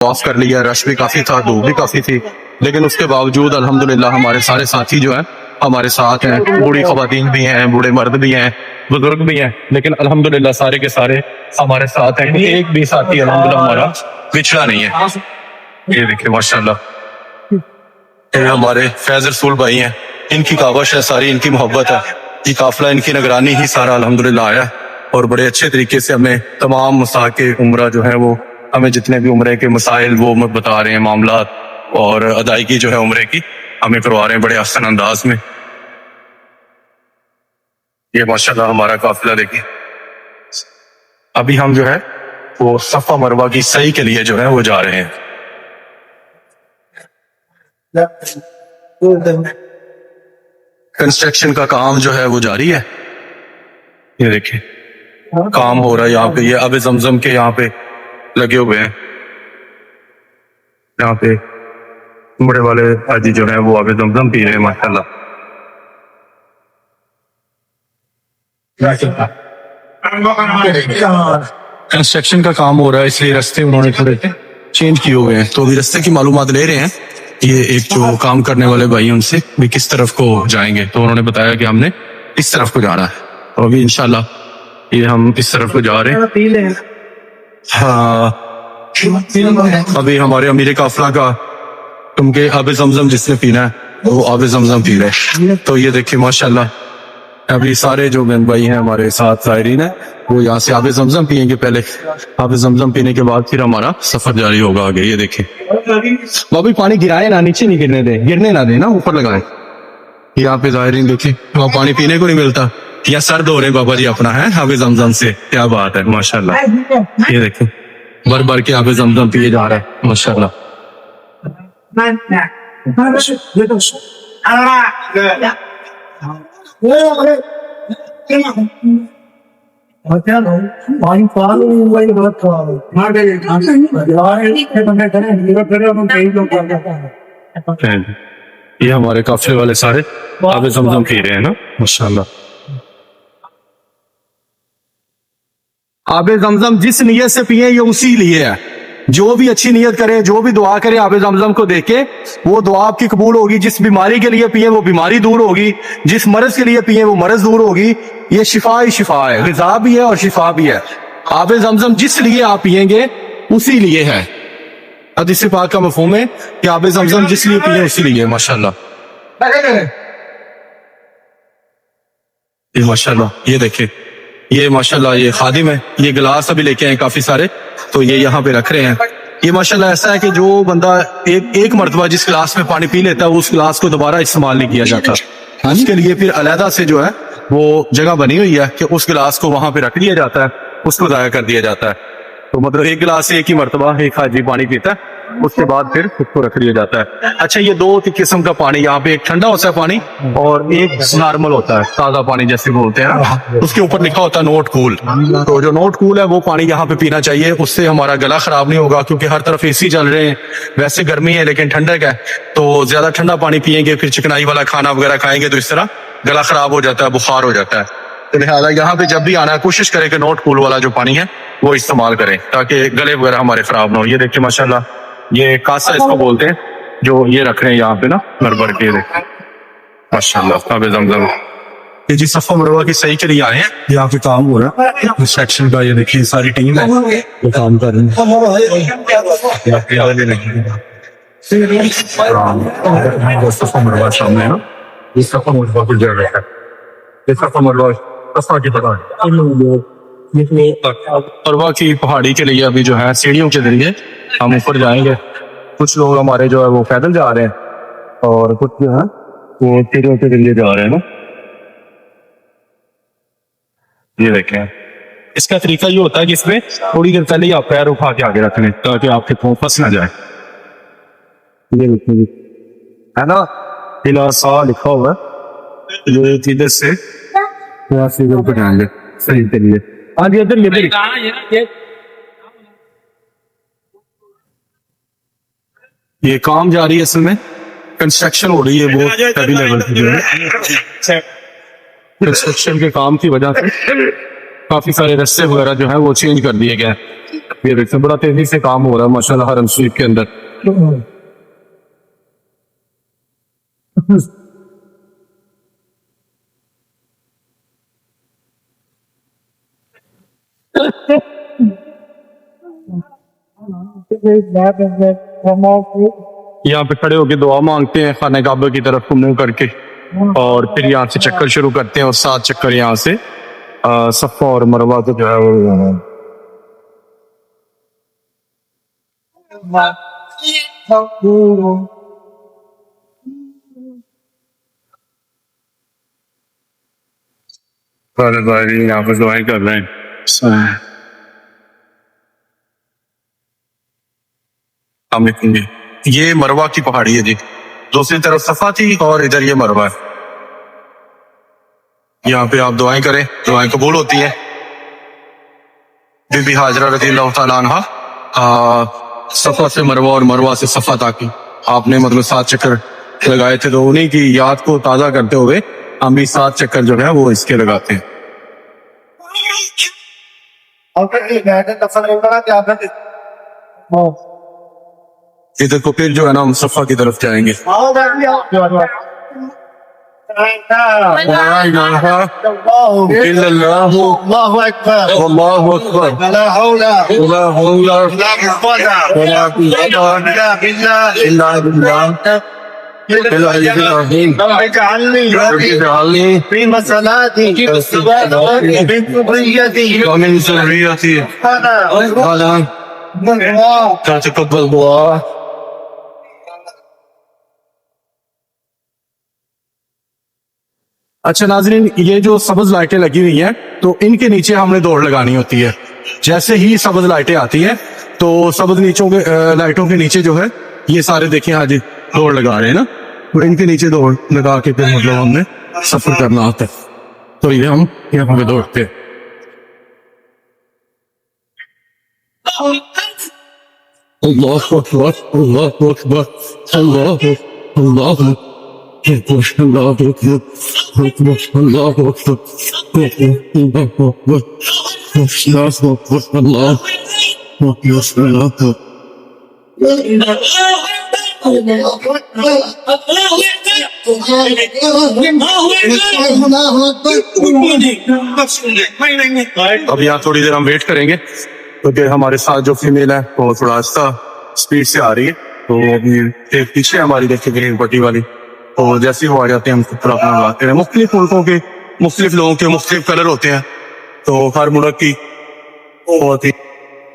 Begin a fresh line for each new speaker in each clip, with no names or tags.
Of कर लिया, rush भी काफी था, धूप भी काफी थी, लेकिन उसके बावजूद अल्हम्दुलिल्लाह हमारे सारे साथी जो हैं हमारे साथ हैं। बूढ़ी खवातीन भी हैं, बूढ़े मर्द भी हैं, बुजुर्ग भी हैं, लेकिन अल्हम्दुलिल्लाह सारे के सारे हमारे साथ हैं। एक भी साथी अल्हम्दुलिल्लाह हमारा पिछड़ा नहीं है। ये देखिए माशाल्लाह, ये हमारे फैज रसूल भाई हैं, इनकी कावश है सारी, इनकी मोहब्बत है, ये काफिला इनकी निगरानी ही सारा अल्हम्दुलिल्लाह आया और बड़े अच्छे तरीके से हमें तमाम मसाके उम्रा जो है वो हमें जितने भी उम्रे के मसाइल वो बता रहे हैं, मामला और अदायगी जो है उम्रे की हमें करवा रहे हैं बड़े आसान अंदाज में। ये माशाल्लाह हमारा काफिला देखिए, अभी हम जो है वो सफा मरवा की सही के लिए जो है वो जा रहे हैं। कंस्ट्रक्शन का काम जो है वो जारी है, ये देखिए काम हो रहा है यहाँ पे। ये अब जमजम के यहाँ पे लगे हुए हैं, यहाँ पे बड़े वाले हाजी जो है वो अब जमजम पी रहे हैं माशाल्लाह। कंस्ट्रक्शन का काम हो रहा है इसलिए रास्ते उन्होंने थोड़े चेंज किए हुए हैं, तो अभी रास्ते की मालूमात ले रहे हैं ये एक जो काम करने वाले भाई उनसे भी किस तरफ को जाएंगे, तो उन्होंने बताया कि हमने इस तरफ को जाना है, तो अभी इंशाल्लाह ये हम इस तरफ को जा रहे हैं। हाँ, अभी हमारे अमीर काफिला का तुमके आब जमजम जिसने पीना है वो आब जमजम पी रहे, तो ये देखिए माशाल्लाह अभी सारे जो बहन भाई हैं हमारे साथ ज़ायरीन है वो यहाँ से आब जमजम पियेंगे पहले, आब जमजम पीने के बाद फिर हमारा सफर जारी होगा आगे। ये देखिए बाबी पानी गिराए ना, नीचे नहीं गिरने दे, गिरने ना दे ना, ऊपर लगाए। यहाँ पे ज़ायरीन देखिए वहाँ पानी पीने को नहीं मिलता, या सर धो रहे बाबा जी अपना है आब जमजम से, क्या बात है माशाल्लाह। ये देखिए भर भर के आब जमजम पिए जा रहा है माशाल्लाह। ये हमारे काफिले वाले सारे आब जमजम पी रहे हैं ना माशाल्लाह। आब जमजम जिस नियत से पिए ये उसी लिए है, जो भी अच्छी नियत करे, जो भी दुआ करे आब जमजम को देख के वो दुआ आपकी कबूल होगी। जिस बीमारी के लिए पिए वो बीमारी दूर होगी, जिस मर्ज के लिए पिए वो मर्ज दूर होगी। ये शिफा ही शिफा है, ग़िज़ा भी है और शिफा भी है। आब जमजम जिस लिए आप पिएंगे उसी लिए है। हदीस पाक का मफ़हूम है कि आब जमजम जिस लिए पिए उसी लिए माशाल्लाह। ये माशाल्लाह ये देखे, ये माशाल्लाह ये खादिम है, ये गिलास अभी लेके आए काफी सारे, तो ये यहाँ पे रख रहे हैं। ये माशाल्लाह ऐसा है कि जो बंदा एक मरतबा जिस गिलास में पानी पी लेता है उस गिलास को दोबारा इस्तेमाल नहीं किया जाता, उसके लिए फिर अलहदा से जो है वो जगह बनी हुई है कि उस गिलास को वहां पे रख दिया जाता है, उसको जाया कर दिया जाता है। तो मतलब एक गिलास एक ही मरतबा एक हाजी पानी पीता है, उसके बाद फिर उसको रख दिया जाता है। अच्छा, ये दो किस्म का पानी, यहाँ पे एक ठंडा होता है पानी और एक नॉर्मल होता है, ताजा पानी जैसे बोलते हैं ना, उसके ऊपर लिखा होता है नोट कूल। तो जो नोट कूल है वो पानी यहाँ पे पीना चाहिए, उससे हमारा गला खराब नहीं होगा, क्योंकि हर तरफ एसी चल रहे हैं। वैसे गर्मी है लेकिन ठंडक है, तो ज्यादा ठंडा पानी पियेंगे फिर चिकनाई वाला खाना वगैरह खाएंगे तो इस तरह गला खराब हो जाता है, बुखार हो जाता है। तो लिहाजा यहाँ पे जब भी आना है कोशिश करें कि नोट कूल वाला जो पानी है वो इस्तेमाल करें ताकि गले वगैरह हमारे खराब ना हो। ये देखिए माशाल्लाह, ये कासा इसको बोलते हैं जो ये रख रहे हैं यहाँ पे ना भर भर के, देखिए माशाल्लाह आब जमजम। ये जी सफा मरवा की सही के लिए आए हैं, यहाँ पे काम हो रहा है सेक्शन का। ये देखिए सारी टीम है वो काम कर रही है। सफा मरवा सामने ना, ये सफा मरवा को जड़ रखा है, ये सफा मरवा सफा की तरह मरवा की पहाड़ी के लिए अभी जो है सीढ़ियों के जरिए हम ऊपर जाएंगे। कुछ लोग हमारे जो है वो पैदल जा रहे हैं और कुछ जो है वो सीढ़ियों के जरिए जा रहे हैं ना। ये देखें, इसका तरीका ये होता है कि इसमें थोड़ी देर पहले ही आप पैर उठा के आगे रखने ताकि आपके पाँव फंस ना जाए। ये है ना, इलासा लिखा हुआ है, जो इधर से सीधे ऊपर जाएंगे सही तरीके। आज इधर ये काम जारी है, असल में कंस्ट्रक्शन हो रही है बहुत हैवी लेवल की। जो है कंस्ट्रक्शन के काम की वजह से काफी सारे रास्ते वगैरह जो है वो चेंज कर दिए गए। ये देखते बड़ा तेजी से काम हो रहा है माशाल्लाह हरम शरीफ के अंदर। यहाँ पे खड़े होके दुआ मांगते हैं खाने काबा की तरफ को मुंह करके, और फिर यहाँ से चक्कर शुरू करते हैं और 7 चक्कर यहाँ से सफा और मरवा को जो है वो यहाँ पर दुआएं कर रहे हैं। ये मरवा की पहाड़ी है जी, दूसरी तरफ सफा थी और इधर ये मरवा है। यहाँ पे आप दुआएं करें, दुआएं कबूल होती हैं। बीबी हाजरा रज़ियल्लाहु ताला अन्हा सफा से मरवा और मरवा से सफा तक आपने मतलब 7 चक्कर लगाए थे, तो उन्हीं की याद को ताजा करते हुए हम भी 7 चक्कर जो है वो इसके लगाते हैं। इधर को फिर जो है ना हम सफा की तरफ जाएंगे। अच्छा नाज़रीन, ये जो सब्ज लाइटें लगी हुई हैं तो इनके नीचे हमने दौड़ लगानी होती है। जैसे ही सब्ज लाइटें आती हैं तो सब्ज नीचों के लाइटों के नीचे जो है ये सारे देखें आज दौड़ लगा रहे हैं ना, तो इनके नीचे दौड़ लगा के फिर मतलब हमने सफर करना होता है। तो ये हम यहाँ पे दौड़ते हैं। अल्लाहु अकबर, अल्लाहु अकबर, अल्लाहु अल्लाहु अब यहाँ थोड़ी देर हम वेट करेंगे क्योंकि हमारे साथ जो फीमेल है वो थोड़ा आस्ता स्पीड से आ रही है, तो अभी पीछे हमारी देखिए ग्रीन पट्टी वाली, तो जैसे ही वो आ जाते हैं हम फिर अपना लगाते हैं। मुख्तलिफ मुल्कों के मुख्तलिफ लोगों के मुख्तलिफ कलर होते हैं, तो हर मुल्क की बहुत ही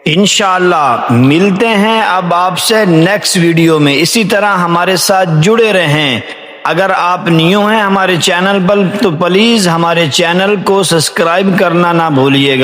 इंशाअल्लाह मिलते हैं अब आपसे नेक्स्ट वीडियो में। इसी तरह हमारे साथ जुड़े रहें। अगर आप न्यू हैं हमारे चैनल पर तो प्लीज हमारे चैनल को सब्सक्राइब करना ना भूलिएगा।